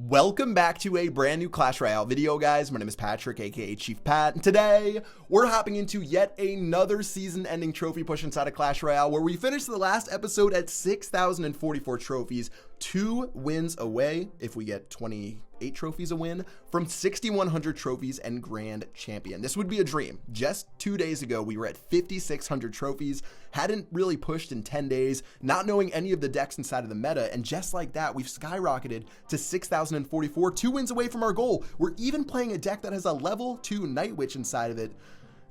Welcome back to a brand new Clash Royale video, guys. My name is Patrick, aka Chief Pat, and today we're hopping into yet another season-ending trophy push inside of Clash Royale, where we finished the last episode at 6,044 trophies, 2 wins away if we get 28 trophies a win from 6,100 trophies and Grand Champion. This would be a dream. Just 2 days ago, we were at 5,600 trophies, hadn't really pushed in 10 days, not knowing any of the decks inside of the meta, and just like that, we've skyrocketed to 6,044, 2 wins away from our goal. We're even playing a deck that has a level 2 Night Witch inside of it.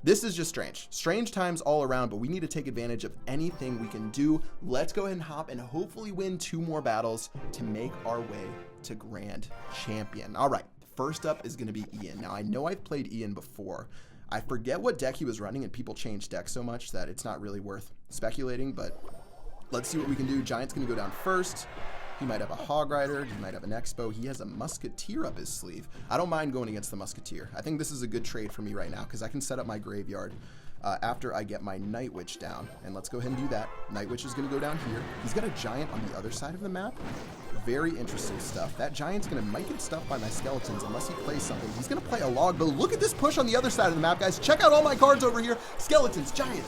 This is just strange. Strange times all around, but we need to take advantage of anything we can do. Let's go ahead and hop and hopefully win 2 more battles to make our way to Grand Champion. All right, first up is going to be Ian. Now, I know I've played Ian before. I forget what deck he was running, and people change decks so much that it's not really worth speculating, but let's see what we can do. Giant's going to go down first. He might have a Hog Rider, he might have an Expo, he has a Musketeer up his sleeve. I don't mind going against the Musketeer. I think this is a good trade for me right now because I can set up my graveyard after I get my Night Witch down. And let's go ahead and do that. Night Witch is going to go down here. He's got a Giant on the other side of the map. Very interesting stuff. That Giant's going to might get stuffed by my Skeletons unless he plays something. He's going to play a Log, but look at this push on the other side of the map, guys. Check out all my cards over here. Skeletons, Giant,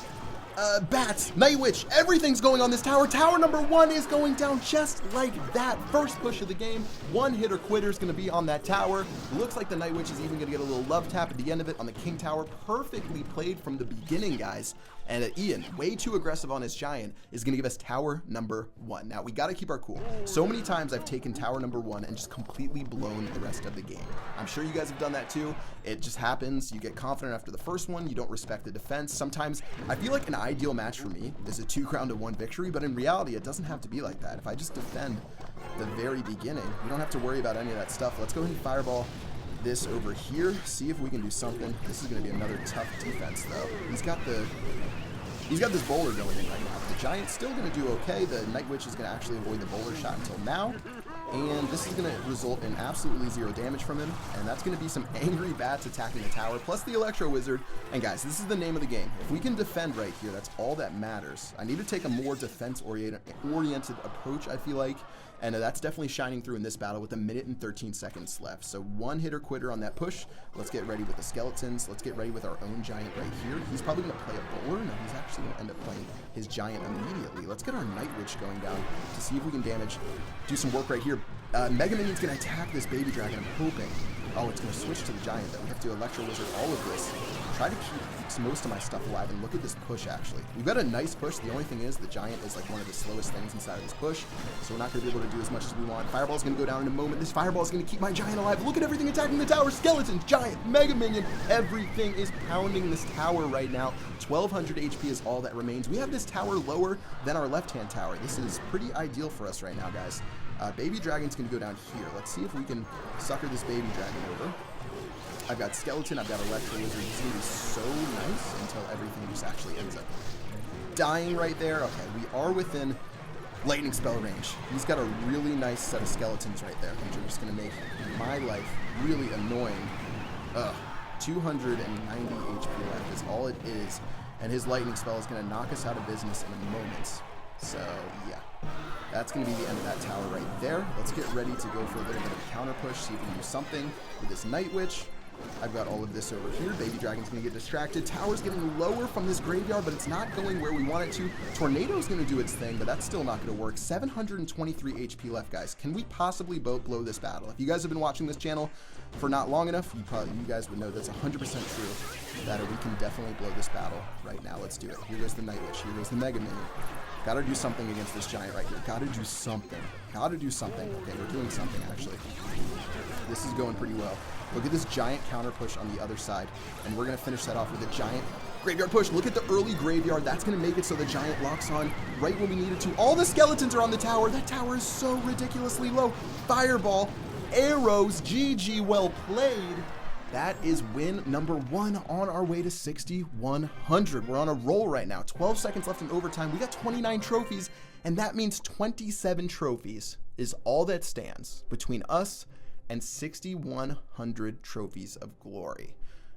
Bats, Night Witch, everything's going on this tower. Tower number 1 is going down just like that. First push of the game. One hitter quitter is going to be on that tower. Looks like the Night Witch is even going to get a little love tap at the end of it on the King Tower. Perfectly played from the beginning, guys. And Ian, way too aggressive on his Giant, is going to give us tower number 1. Now, we got to keep our cool. So many times I've taken tower number 1 and just completely blown the rest of the game. I'm sure you guys have done that too. It just happens. You get confident after the first one. You don't respect the defense. Sometimes I feel like an ideal match for me is a 2-round-to-1 victory, but in reality, it doesn't have to be like that. If I just defend the very beginning, we don't have to worry about any of that stuff. Let's go ahead and fireball this over here, see if we can do something. This is going to be another tough defense, though. He's got this bowler going in right now. The Giant's still going to do okay. The Night Witch is going to actually avoid the bowler shot until now. And this is going to result in absolutely 0 damage from him. And that's going to be some angry bats attacking the tower, plus the Electro Wizard. And guys, this is the name of the game. If we can defend right here, that's all that matters. I need to take a more defense-oriented approach, I feel like. And that's definitely shining through in this battle with 1 minute and 13 seconds left. So one hitter quitter on that push. Let's get ready with the Skeletons. Let's get ready with our own Giant right here. He's probably going to play a bowler. No, he's actually going to end up playing his Giant immediately. Let's get our Night Witch going down to see if we can do some work right here. Mega Minion's going to attack this Baby Dragon. I'm hoping. Oh, it's going to switch to the Giant, though. We have to Electro Wizard all of this. Try to keep most of my stuff alive, and look at this push, actually. We've got a nice push. The only thing is the Giant is like one of the slowest things inside of this push, so we're not going to be able to do as much as we want. Fireball's going to go down in a moment. This Fireball is going to keep my Giant alive. Look at everything attacking the tower. Skeletons, Giant, Mega Minion. Everything is pounding this tower right now. 1,200 HP is all that remains. We have this tower lower than our left-hand tower. This is pretty ideal for us right now, guys. Baby Dragon's going to go down here. Let's see if we can sucker this Baby Dragon over. I've got Skeleton, I've got Electro Wizard. He's going to be so nice until everything just actually ends up dying right there. Okay, we are within lightning spell range. He's got a really nice set of Skeletons right there, which are just going to make my life really annoying. 290 HP left is all it is, and his lightning spell is going to knock us out of business in a moment. So, yeah. That's going to be the end of that tower right there. Let's get ready to go for a little bit of a counter push, see if we can do something with this Night Witch. I've got all of this over here. Baby Dragon's going to get distracted. Tower's getting lower from this graveyard, but it's not going where we want it to. Tornado's going to do its thing, but that's still not going to work. 723 HP left, guys. Can we possibly blow this battle? If you guys have been watching this channel for not long enough, you guys would know that's 100% true, that we can definitely blow this battle right now. Let's do it. Here goes the Night Witch. Here goes the Mega Minion. Gotta do something against this Giant right here. Gotta do something. Gotta do something. Okay, we're doing something, actually. This is going pretty well. Look at this Giant counter push on the other side. And we're going to finish that off with a Giant graveyard push. Look at the early graveyard. That's going to make it so the Giant locks on right when we need it to. All the Skeletons are on the tower. That tower is so ridiculously low. Fireball, arrows, GG, well played. That is win number 1 on our way to 6,100. We're on a roll right now. 12 seconds left in overtime. We got 29 trophies, and that means 27 trophies is all that stands between us and 6,100 trophies of glory.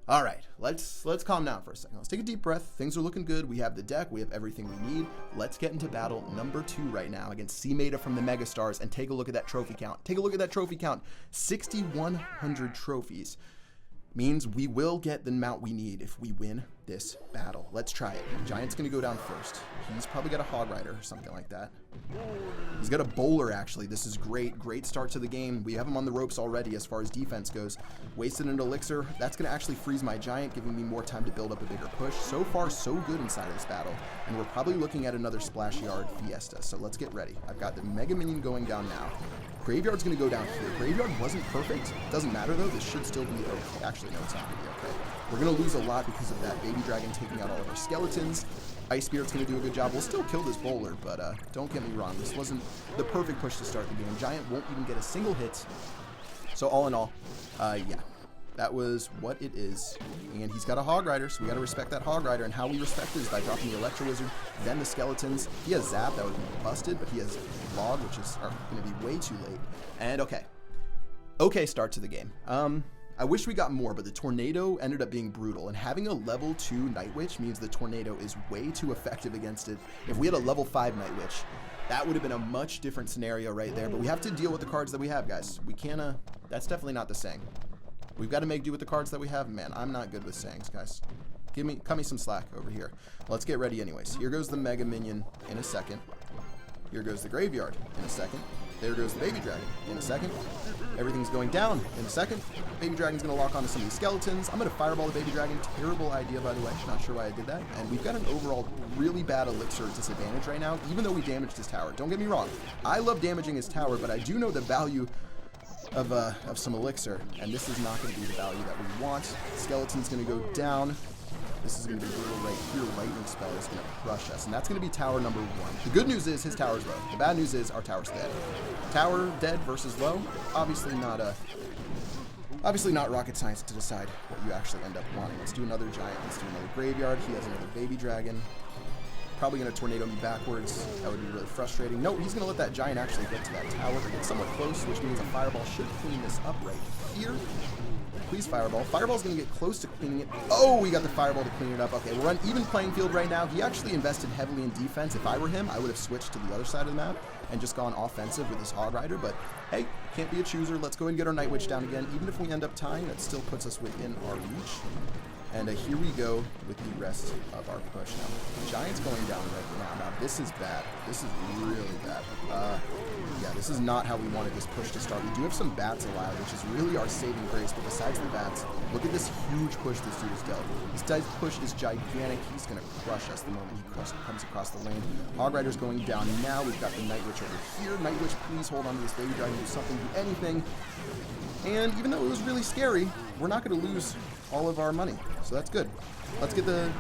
All right, let's calm down for a second. Let's take a deep breath. Things are looking good. We have the deck. We have everything we need. Let's get into battle number 2 right now against C-Meta from the Megastars and take a look at that trophy count. Take a look at that trophy count. 6,100 trophies. Means we will get the amount we need if we win this battle. Let's try it. Giant's gonna go down first. He's probably got a Hog Rider or something like that. He's got a Bowler, actually. This is great. Great start to the game. We have him on the ropes already as far as defense goes. Wasted an Elixir. That's gonna actually freeze my Giant, giving me more time to build up a bigger push. So far, so good inside of this battle. And we're probably looking at another Splash Yard Fiesta. So let's get ready. I've got the Mega Minion going down now. Graveyard's gonna go down here. Graveyard wasn't perfect. Doesn't matter though. This should still be okay. Actually, no, it's not gonna be okay. We're gonna lose a lot because of that Baby Dragon taking out all of our skeletons. Ice Spirit's gonna do a good job. We'll still kill this Bowler, but don't get me wrong. This wasn't the perfect push to start the game. Giant won't even get a single hit. So all in all, yeah. That was what it is. And he's got a Hog Rider, so we gotta respect that Hog Rider. And how we respect it is by dropping the Electro Wizard, then the skeletons. He has Zap, that would be busted, but he has Log, which is gonna be way too late. And okay start to the game. I wish we got more, but the Tornado ended up being brutal. And having a level 2 Night Witch means the Tornado is way too effective against it. If we had a level 5 Night Witch, that would have been a much different scenario right there. But we have to deal with the cards that we have, guys. We can't, that's definitely not the saying. We've got to make do with the cards that we have. Man, I'm not good with sayings, guys. Cut me some slack over here. Let's get ready anyways. Here goes the Mega Minion in a second. Here goes the Graveyard in a second. There goes the Baby Dragon in a second. Everything's going down in a second. Baby Dragon's going to lock onto some of these skeletons. I'm going to Fireball the Baby Dragon. Terrible idea, by the way. Not sure why I did that. And we've got an overall really bad Elixir disadvantage right now, even though we damaged his tower. Don't get me wrong. I love damaging his tower, but I do know the value of some Elixir, and this is not going to be the value that we want. Skeleton's going to go down. This is going to be brutal right here. Lightning Spell is going to crush us, and that's going to be tower number 1. The good news is his tower's low. The bad news is our tower's dead. Tower dead versus low. Obviously not rocket science to decide what you actually end up wanting. Let's do another Giant. Let's do another Graveyard. He has another Baby Dragon. Probably going to Tornado me backwards. That would be really frustrating. No, he's going to let that Giant actually get to that tower or get somewhat close, which means a Fireball should clean this up right here. Please, Fireball. Fireball's going to get close to cleaning it. Oh, we got the Fireball to clean it up. Okay, we're on even playing field right now. He actually invested heavily in defense. If I were him, I would have switched to the other side of the map and just gone offensive with his Hog Rider. But, hey, can't be a chooser. Let's go ahead and get our Night Witch down again. Even if we end up tying, that still puts us within our reach. And here we go with the rest of our push. Now, Giant's going down right now. Now, this is bad. This is really bad. Yeah, this is not how we wanted this push to start. We do have some bats alive, which is really our saving grace. But besides the bats, look at this huge push this dude has dealt. This guy's push is gigantic. He's going to crush us the moment he comes across the lane. Hog Rider's going down now. We've got the Night Witch over here. Night Witch, please hold on to this Baby Dragon. Do something, do anything. And even though it was really scary, we're not going to lose all of our money, so that's good. Let's get the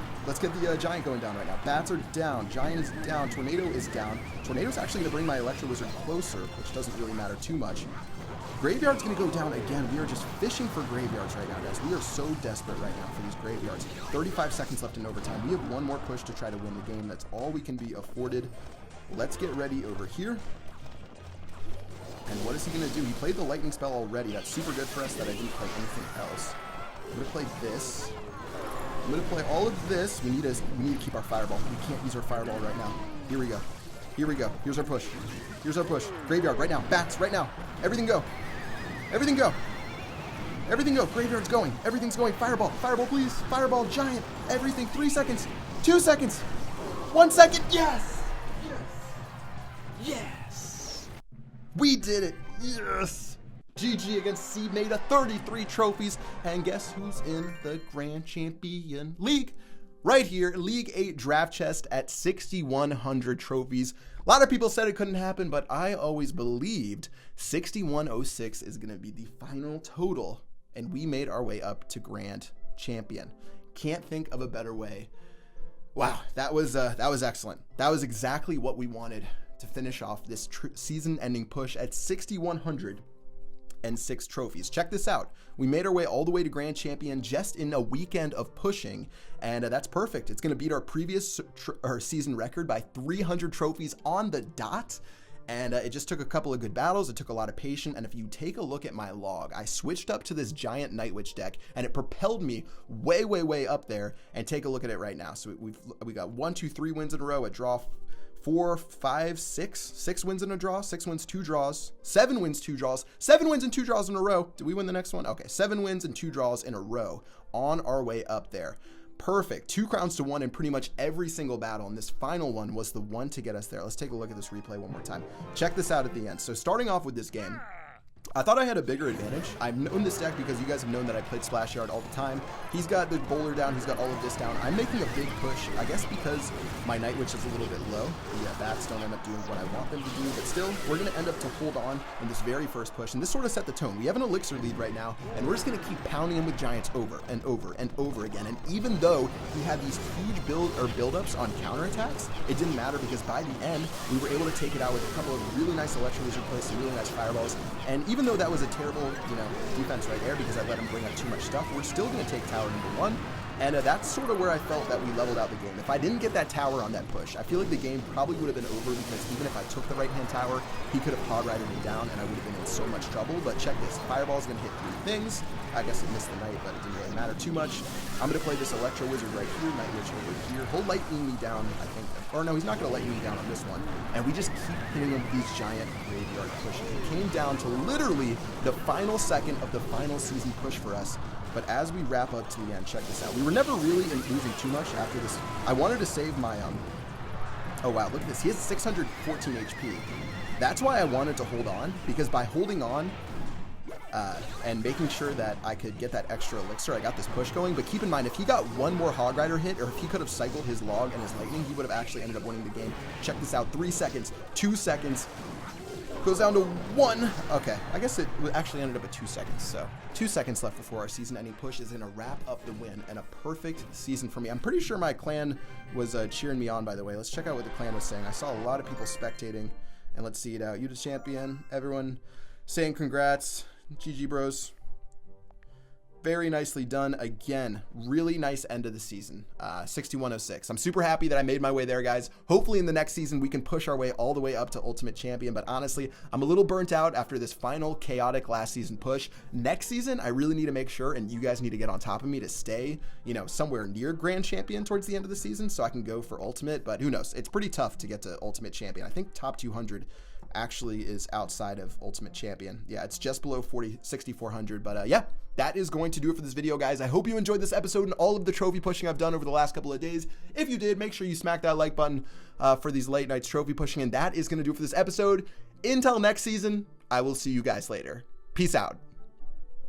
Giant going down right now. Bats are down. Giant is down. Tornado is down. Tornado's actually going to bring my Electro Wizard closer, which doesn't really matter too much. Graveyard's going to go down again. We are just fishing for Graveyards right now, guys. We are so desperate right now for these Graveyards. 35 seconds left in overtime. We have one more push to try to win the game. That's all we can be afforded. Let's get ready over here. And what is he going to do? He played the Lightning Spell already. That's super good for us that I didn't play anything else. I'm going to play this. I'm going to play all of this. We need to keep our Fireball. We can't use our Fireball right now. Here we go. Here we go. Here's our push. Here's our push. Graveyard right now. Bats right now. Everything go. Everything go. Everything go. Graveyard's going. Everything's going. Fireball. Fireball, please. Fireball. Giant. Everything. 3 seconds. 2 seconds. 1 second. Yes. Yes. Yes. We did it. Yes. GG against C-Meta, 33 trophies. And guess who's in the Grand Champion League? Right here, League 8 draft chest at 6,100 trophies. A lot of people said it couldn't happen, but I always believed 6,106 is going to be the final total. And we made our way up to Grand Champion. Can't think of a better way. Wow, that was excellent. That was exactly what we wanted to finish off this season-ending push at 6,106 trophies. Check this out. We made our way all the way to Grand Champion just in a weekend of pushing, and that's perfect. It's going to beat our previous season record by 300 trophies on the dot. And it just took a couple of good battles. It took a lot of patience. And if you take a look at my log, I switched up to this giant Night Witch deck, and it propelled me way, way, way up there. And take a look at it right now. So we got 1, 2, 3 wins in a row, a draw, 4, 5, 6 wins in a draw, 6 wins, 2 draws, 7 wins, 2 draws, 7 wins and 2 draws in a row. Did we win the next one? Okay, 7 wins and 2 draws in a row on our way up there. Perfect. 2 crowns to 1 in pretty much every single battle, and this final one was the one to get us there. Let's take a look at this replay one more time. Check this out at the end. So starting off with this game, I thought I had a bigger advantage. I've known this deck because you guys have known that I played Splash Yard all the time. He's got the bowler down. He's got all of this down. I'm making a big push, I guess because my Night Witch is a little bit low. The bats don't end up doing what I want them to do, but still, we're going to end up to hold on in this very first push, and this sort of set the tone. We have an elixir lead right now, and we're just going to keep pounding him with giants over and over and over again, and even though he had these huge build-ups on counterattacks, it didn't matter because by the end, we were able to take it out with a couple of really nice Electro Wizard plays, some really nice fireballs, and even though that was a terrible, defense right there because I let him bring up too much stuff, we're still going to take tower number 1. And that's sort of where I felt that we leveled out the game. If I didn't get that tower on that push, I feel like the game probably would have been over because even if I took the right-hand tower, he could have hog-rided me down and I would have been in so much trouble. But check this. Fireball's going to hit 3 things. I guess it missed the Knight, but it didn't really matter too much. I'm going to play this Electro Wizard right here, Night Witch over here. He'll lightning me down, I think. Or no, he's not going to lightning me down on this one. And we just keep hitting him with these giant graveyard pushes. It came down to literally the final second of the final season push for us. But as we wrap up to the end, check this out. We were never really losing too much after this. I wanted to save my, oh wow, look at this. He has 614 HP. That's why I wanted to hold on, because by holding on and making sure that I could get that extra elixir, I got this push going. But keep in mind, if he got one more Hog Rider hit, or if he could have cycled his log and his lightning, he would have actually ended up winning the game. Check this out, 3 seconds, 2 seconds. Goes down to 1. Okay, I guess it actually ended up at 2 seconds. So 2 seconds left before our season-ending push is going to wrap up the win and a perfect season for me. I'm pretty sure my clan was cheering me on, by the way. Let's check out what the clan was saying. I saw a lot of people spectating, and let's see it out. You the champion. Everyone saying congrats. GG, bros. Very nicely done. Again, really nice end of the season. 6106. I'm super happy that I made my way there, guys. Hopefully in the next season, we can push our way all the way up to Ultimate Champion. But honestly, I'm a little burnt out after this final chaotic last season push. Next season, I really need to make sure, and you guys need to get on top of me to stay, somewhere near Grand Champion towards the end of the season so I can go for Ultimate. But who knows? It's pretty tough to get to Ultimate Champion. I think top 200 actually is outside of Ultimate Champion. Yeah, it's just below 6,400. But yeah, that is going to do it for this video, guys. I hope you enjoyed this episode and all of the trophy pushing I've done over the last couple of days. If you did, make sure you smack that like button for these late nights trophy pushing. And that is going to do it for this episode. Until next season, I will see you guys later. Peace out.